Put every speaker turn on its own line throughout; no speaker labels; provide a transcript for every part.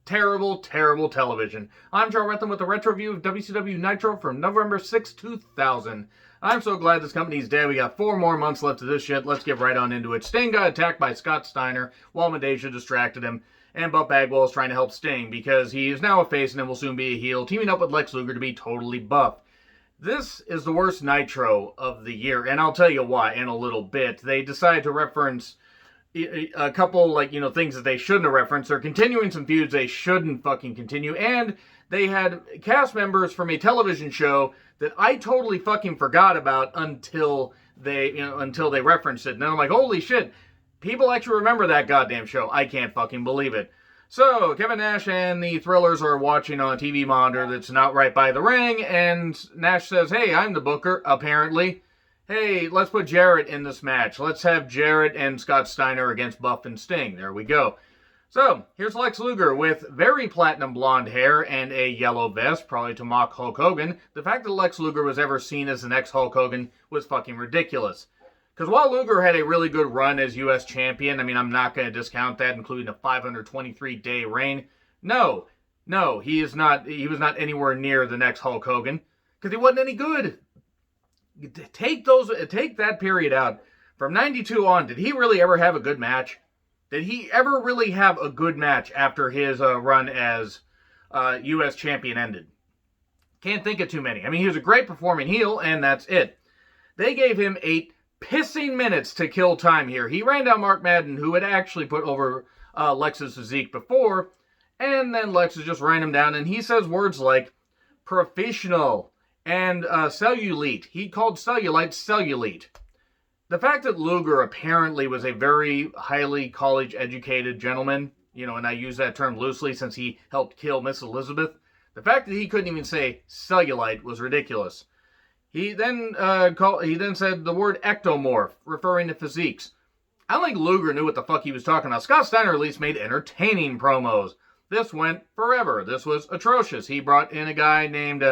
terrible, terrible television. I'm Joe Rethan with a retro review of WCW Nitro from November 6, 2000. I'm so glad this company's dead. We got 4 more months left of this shit. Let's get right on into it. Sting got attacked by Scott Steiner while Medeja distracted him. And Buff Bagwell is trying to help Sting because he is now a face and then will soon be a heel, teaming up with Lex Luger to be totally buff. This is the worst Nitro of the year, and I'll tell you why in a little bit. They decided to reference a couple, things that they shouldn't have referenced. They're continuing some feuds they shouldn't fucking continue, and they had cast members from a television show that I totally fucking forgot about until they referenced it. And then I'm like, holy shit, people actually remember that goddamn show. I can't fucking believe it. So, Kevin Nash and the Thrillers are watching on a TV monitor that's not right by the ring, and Nash says, hey, I'm the booker, apparently. Hey, let's put Jarrett in this match. Let's have Jarrett and Scott Steiner against Buff and Sting. There we go. So, here's Lex Luger with very platinum blonde hair and a yellow vest, probably to mock Hulk Hogan. The fact that Lex Luger was ever seen as the next Hulk Hogan was fucking ridiculous. Because while Luger had a really good run as U.S. champion, I mean, I'm not going to discount that, including a 523-day reign. No, he was not anywhere near the next Hulk Hogan, because he wasn't any good. Take that period out. From 92 on, did he really ever have a good match? Did he ever really have a good match after his run as U.S. champion ended? Can't think of too many. I mean, he was a great performing heel, and that's it. They gave him 8 pissing minutes to kill time here. He ran down Mark Madden, who had actually put over Lex's physique before, and then Lex just ran him down, and he says words like professional and cellulite. He called cellulite cellulite. The fact that Luger apparently was a very highly college-educated gentleman, and I use that term loosely since he helped kill Miss Elizabeth, the fact that he couldn't even say cellulite was ridiculous. He then said the word ectomorph, referring to physiques. I don't think Luger knew what the fuck he was talking about. Scott Steiner at least made entertaining promos. This went forever. This was atrocious. He brought in a guy named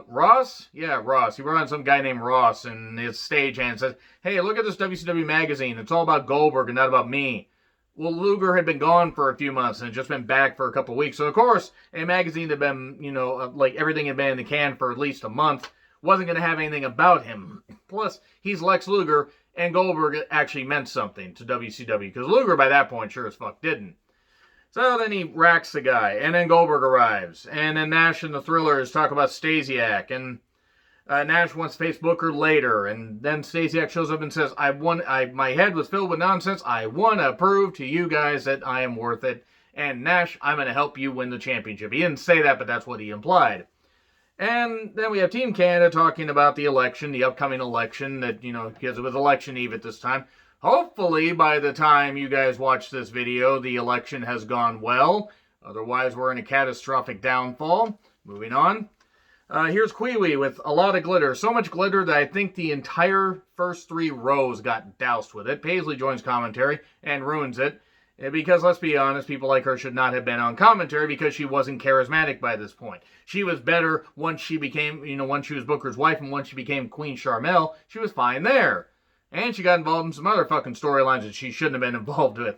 Ross? Yeah, Ross. He brought in some guy named Ross and his stagehand says, hey, look at this WCW magazine. It's all about Goldberg and not about me. Well, Luger had been gone for a few months and had just been back for a couple weeks. So, of course, a magazine that had been, everything had been in the can for at least a month wasn't going to have anything about him. Plus, he's Lex Luger, and Goldberg actually meant something to WCW, because Luger, by that point, sure as fuck didn't. So then he racks the guy, and then Goldberg arrives, and then Nash and the Thrillers talk about Stasiak, and Nash wants to face Booker later, and then Stasiak shows up and says, my head was filled with nonsense, I want to prove to you guys that I am worth it, and Nash, I'm going to help you win the championship. He didn't say that, but that's what he implied. And then we have Team Canada talking about the election, the upcoming election, that, because it was election eve at this time. Hopefully, by the time you guys watch this video, the election has gone well. Otherwise, we're in a catastrophic downfall. Moving on. Here's Kiwi with a lot of glitter. So much glitter that I think the entire first 3 rows got doused with it. Paisley joins commentary and ruins it. Because, let's be honest, people like her should not have been on commentary because she wasn't charismatic by this point. She was better once she became, once she was Booker's wife and once she became Queen Charmel. She was fine there. And she got involved in some other fucking storylines that she shouldn't have been involved with.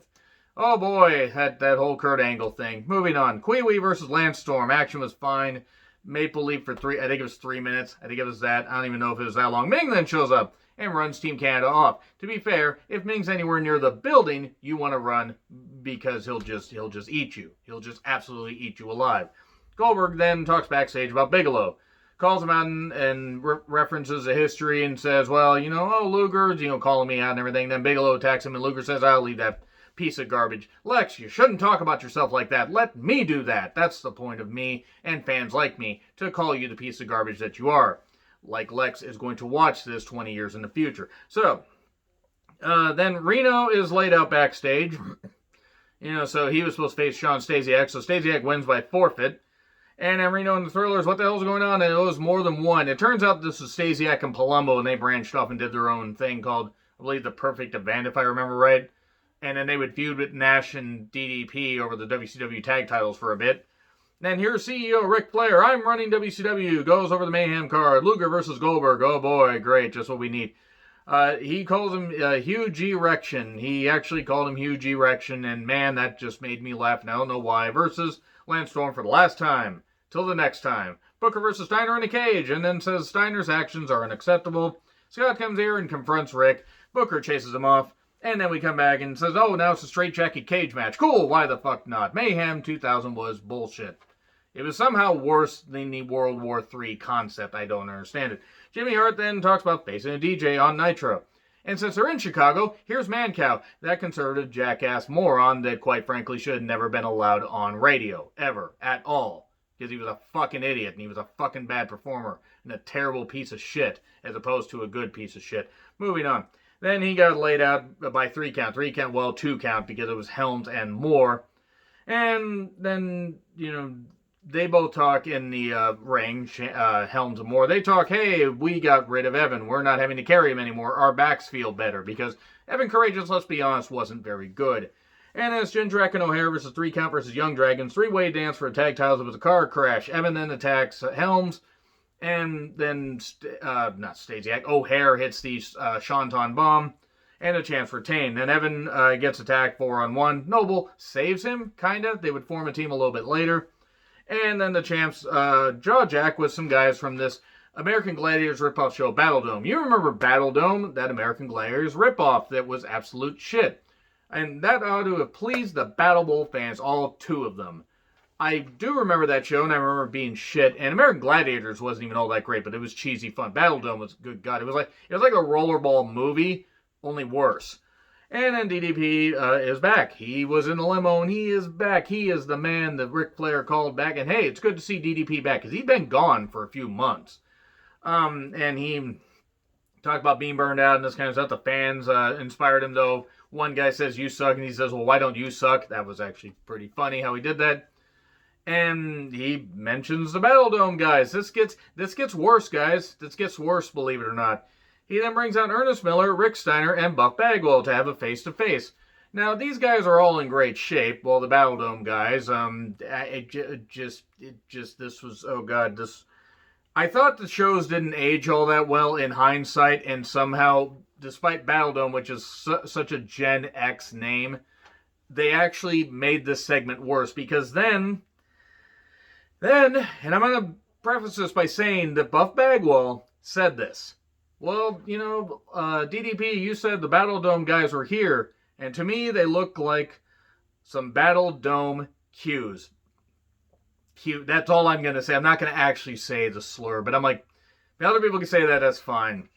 Oh boy, that whole Kurt Angle thing. Moving on. Kiwi versus Lance Storm. Action was fine. Maple Leaf for 3, I think it was 3 minutes. I think it was that. I don't even know if it was that long. Ming then shows up and runs Team Canada off. To be fair, if Ming's anywhere near the building, you want to run because he'll just eat you. He'll just absolutely eat you alive. Goldberg then talks backstage about Bigelow. Calls him out and references the history and says, well, Luger's, calling me out and everything. Then Bigelow attacks him and Luger says, I'll leave that piece of garbage. Lex, you shouldn't talk about yourself like that. Let me do that. That's the point of me and fans like me, to call you the piece of garbage that you are. Like Lex is going to watch this 20 years in the future. So, then Reno is laid out backstage. So he was supposed to face Shawn Stasiak. So Stasiak wins by forfeit. And then Reno and the Thrillers, what the hell's going on? And it was more than one. It turns out this was Stasiak and Palumbo, and they branched off and did their own thing called, I believe, the Perfect Event, if I remember right. And then they would feud with Nash and DDP over the WCW tag titles for a bit. Then here's CEO Ric Flair. I'm running WCW. Goes over the Mayhem card. Luger versus Goldberg. Oh boy, great. Just what we need. He calls him Huge Erection. He actually called him Huge Erection, and man, that just made me laugh, and I don't know why. Versus Lance Storm for the last time. Till the next time. Booker versus Steiner in a cage, and then says Steiner's actions are unacceptable. Scott comes here and confronts Rick. Booker chases him off, and then we come back and says, oh, now it's a straitjacket cage match. Cool, why the fuck not? Mayhem 2000 was bullshit. It was somehow worse than the World War III concept. I don't understand it. Jimmy Hart then talks about facing a DJ on Nitro. And since they're in Chicago, here's Mancow, that conservative jackass moron that quite frankly should have never been allowed on radio. Ever. At all. Because he was a fucking idiot, and he was a fucking bad performer, and a terrible piece of shit, as opposed to a good piece of shit. Moving on. Then he got laid out by 3 count. 3 count, well, 2 count, because it was Helms and Moore. And then, they both talk in the ring, Helms and Moore. They talk, hey, we got rid of Evan. We're not having to carry him anymore. Our backs feel better, because Evan Courageous, let's be honest, wasn't very good. And as Jindrak and O'Hare versus 3 count versus Young Dragons, 3-way dance for a tag titles. It was a car crash. Evan then attacks Helms, and then, not Stasiak, O'Hare hits the Shanton bomb, and a chance for Tane. Then Evan gets attacked 4-on-1. Noble saves him, kinda. They would form a team a little bit later. And then the champs jaw jack with some guys from this American Gladiators ripoff show, Battledome. You remember Battledome, that American Gladiators ripoff that was absolute shit. And that ought to have pleased the Battle Bowl fans, all 2 of them. I do remember that show, and I remember it being shit. And American Gladiators wasn't even all that great, but it was cheesy fun. Battledome was, good God, it was like a rollerball movie, only worse. And then DDP is back. He was in the limo, and he is back. He is the man that Ric Flair called back. And hey, it's good to see DDP back, because he'd been gone for a few months. And he talked about being burned out and this kind of stuff. The fans inspired him, though. One guy says, you suck, and he says, well, why don't you suck? That was actually pretty funny how he did that. And he mentions the Battledome guys. This gets worse, guys. This gets worse, believe it or not. He then brings out Ernest Miller, Rick Steiner, and Buff Bagwell to have a face-to-face. Now, these guys are all in great shape. Well, the Battledome guys, this was, oh God, this... I thought the shows didn't age all that well in hindsight, and somehow, despite Battledome, which is such a Gen X name, they actually made this segment worse, because then, and I'm going to preface this by saying that Buff Bagwell said this. Well, DDP, you said the Battledome guys were here, and to me, they look like some Battledome cues. Cute. That's all I'm going to say. I'm not going to actually say the slur, but I'm like, if other people can say that, that's fine.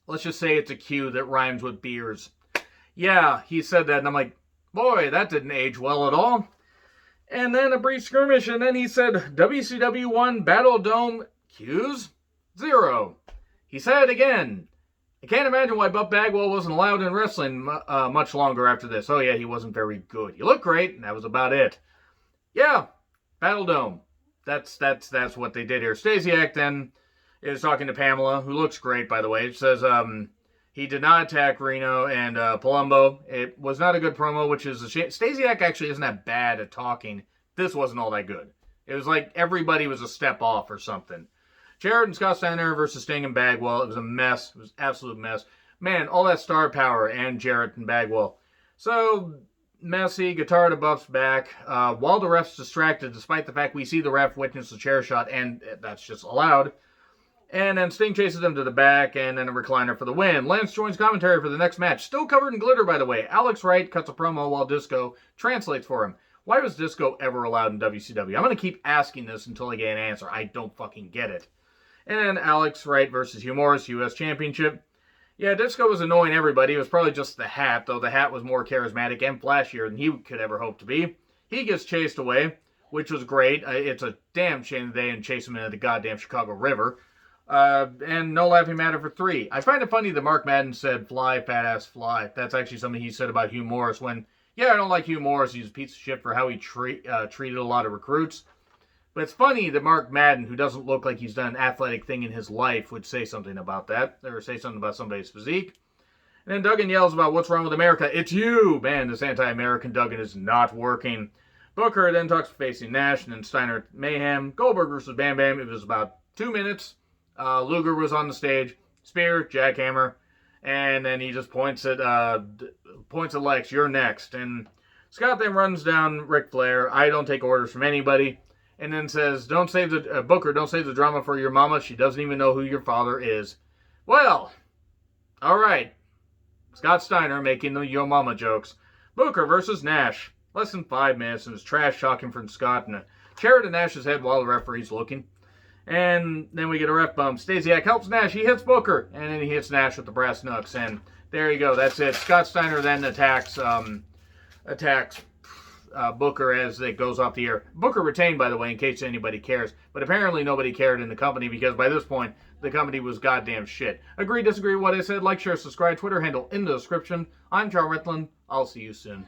Let's just say it's a cue that rhymes with beers. Yeah, he said that, and I'm like, boy, that didn't age well at all. And then a brief skirmish, and then he said, WCW 1 Battledome cues 0. He said it again. I can't imagine why Buff Bagwell wasn't allowed in wrestling much longer after this. Oh yeah, he wasn't very good. He looked great, and that was about it. Yeah, Battledome. That's what they did here. Stasiak then is talking to Pamela, who looks great, by the way. It says he did not attack Reno and Palumbo. It was not a good promo, which is a shame. Stasiak actually isn't that bad at talking. This wasn't all that good. It was like everybody was a step off or something. Jarrett and Scott Steiner versus Sting and Bagwell. It was a mess. It was an absolute mess. Man, all that star power and Jarrett and Bagwell. So, messy. Guitar to Buff's back. While the ref's distracted, despite the fact we see the ref witness the chair shot, and that's just allowed. And then Sting chases them to the back, and then a recliner for the win. Lance joins commentary for the next match. Still covered in glitter, by the way. Alex Wright cuts a promo while Disco translates for him. Why was Disco ever allowed in WCW? I'm going to keep asking this until I get an answer. I don't fucking get it. And then Alex Wright versus Hugh Morris, U.S. Championship. Yeah, Disco was annoying everybody. It was probably just the hat, though the hat was more charismatic and flashier than he could ever hope to be. He gets chased away, which was great. It's a damn shame they didn't chase him into the goddamn Chicago River. And no laughing matter for 3. I find it funny that Mark Madden said, fly, fat ass, fly. That's actually something he said about Hugh Morris when, yeah, I don't like Hugh Morris. He's a piece of shit for how he treated a lot of recruits. But it's funny that Mark Madden, who doesn't look like he's done an athletic thing in his life, would say something about that, or say something about somebody's physique. And then Duggan yells about what's wrong with America. It's you! Man, this anti-American Duggan is not working. Booker then talks facing Nash, and then Steiner Mayhem. Goldberg versus Bam Bam. It was about 2 minutes. Luger was on the stage. Spear, jackhammer. And then he just points at Lex, you're next. And Scott then runs down Ric Flair. I don't take orders from anybody. And then says, Booker, don't save the drama for your mama. She doesn't even know who your father is. Well, all right. Scott Steiner making the yo mama jokes. Booker versus Nash. Less than 5 minutes and it's trash talking from Scott and a chair to Nash's head while the referee's looking. And then we get a ref bump. Stasiak helps Nash. He hits Booker. And then he hits Nash with the brass knucks. And there you go. That's it. Scott Steiner then attacks Booker as it goes off the air. Booker retained, by the way, in case anybody cares. But apparently nobody cared in the company because by this point, the company was goddamn shit. Agree, disagree with what I said? Like, share, subscribe. Twitter handle in the description. I'm John Ritland. I'll see you soon.